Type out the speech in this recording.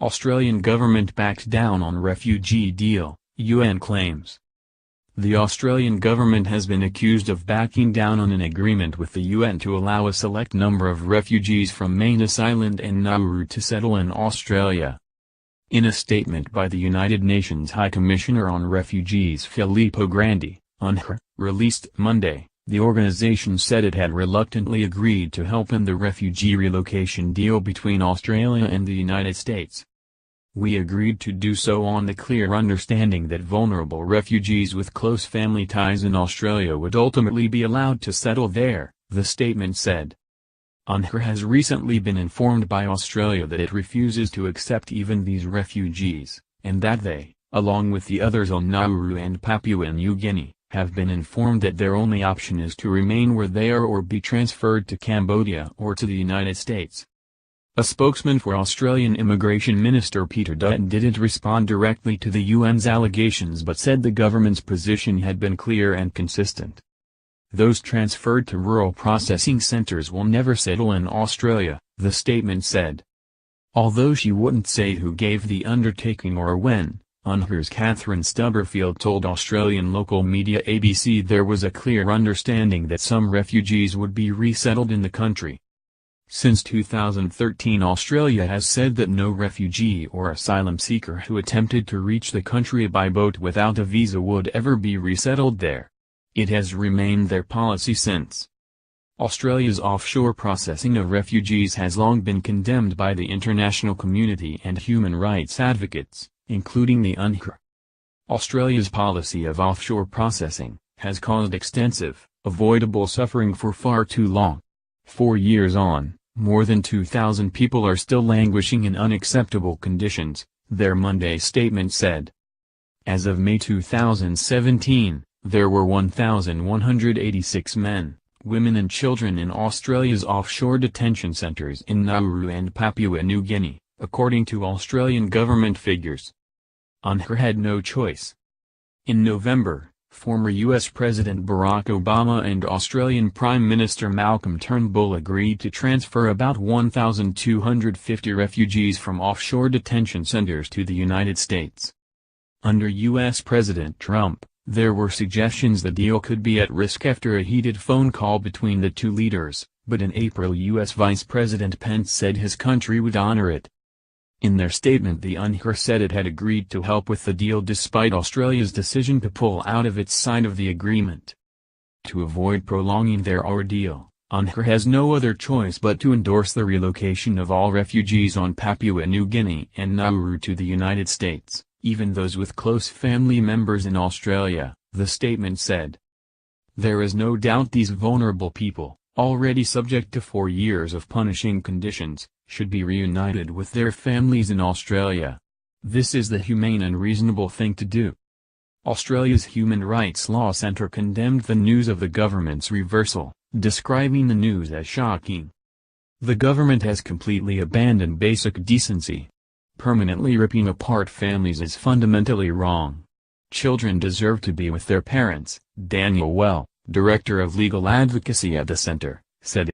Australian government backed down on refugee deal, UN claims. The Australian government has been accused of backing down on an agreement with the UN to allow a select number of refugees from Manus Island and Nauru to settle in Australia. In a statement by the United Nations High Commissioner on Refugees Filippo Grandi, UNHCR, released Monday, the organization said it had reluctantly agreed to help in the refugee relocation deal between Australia and the United States. "We agreed to do so on the clear understanding that vulnerable refugees with close family ties in Australia would ultimately be allowed to settle there," the statement said. UNHCR has recently been informed by Australia that it refuses to accept even these refugees, and that they, along with the others on Nauru and Papua New Guinea, have been informed that their only option is to remain where they are or be transferred to Cambodia or to the United States. A spokesman for Australian Immigration Minister Peter Dutton didn't respond directly to the UN's allegations but said the government's position had been clear and consistent. "Those transferred to rural processing centres will never settle in Australia," the statement said. Although she wouldn't say who gave the undertaking or when, UNHCR's Catherine Stubberfield told Australian local media ABC there was a clear understanding that some refugees would be resettled in the country. Since 2013 Australia has said that no refugee or asylum seeker who attempted to reach the country by boat without a visa would ever be resettled there. It has remained their policy since. Australia's offshore processing of refugees has long been condemned by the international community and human rights advocates, including the UNHCR. Australia's policy of offshore processing has caused extensive, avoidable suffering for far too long. 4 years on, more than 2,000 people are still languishing in unacceptable conditions, their Monday statement said. As of May 2017, there were 1,186 men, women and children in Australia's offshore detention centres in Nauru and Papua New Guinea, according to Australian government figures. UNHCR had no choice. In November, former U.S. President Barack Obama and Australian Prime Minister Malcolm Turnbull agreed to transfer about 1,250 refugees from offshore detention centers to the United States. Under U.S. President Trump, there were suggestions the deal could be at risk after a heated phone call between the two leaders, but in April U.S. Vice President Pence said his country would honor it. In their statement the UNHCR said it had agreed to help with the deal despite Australia's decision to pull out of its side of the agreement. To avoid prolonging their ordeal, UNHCR has no other choice but to endorse the relocation of all refugees on Papua New Guinea and Nauru to the United States, even those with close family members in Australia, the statement said. There is no doubt these vulnerable people, already subject to 4 years of punishing conditions, should be reunited with their families in Australia. This is the humane and reasonable thing to do. Australia's Human Rights Law Centre condemned the news of the government's reversal, describing the news as shocking. The government has completely abandoned basic decency. Permanently ripping apart families is fundamentally wrong. Children deserve to be with their parents, Daniel Well, director of legal advocacy at the centre, said.